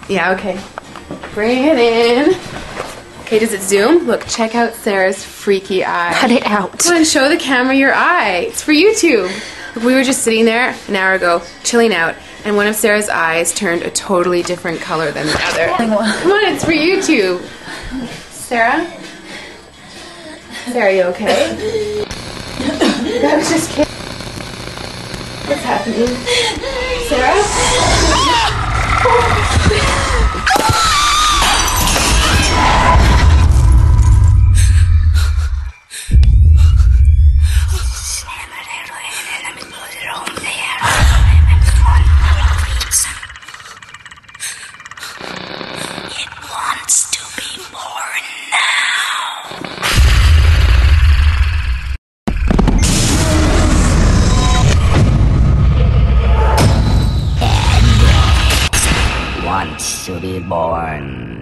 Yeah, okay. Bring it in. Okay, does it zoom? Look, check out Sarah's freaky eye. Cut it out. Come on, show the camera your eye. It's for YouTube. Look, we were just sitting there an hour ago, chilling out, and one of Sarah's eyes turned a totally different color than the other. Come on, it's for YouTube. Sarah? Sarah, are you okay? I was just kidding. What's happening? Sarah? It wants to be born now. Wants to be born.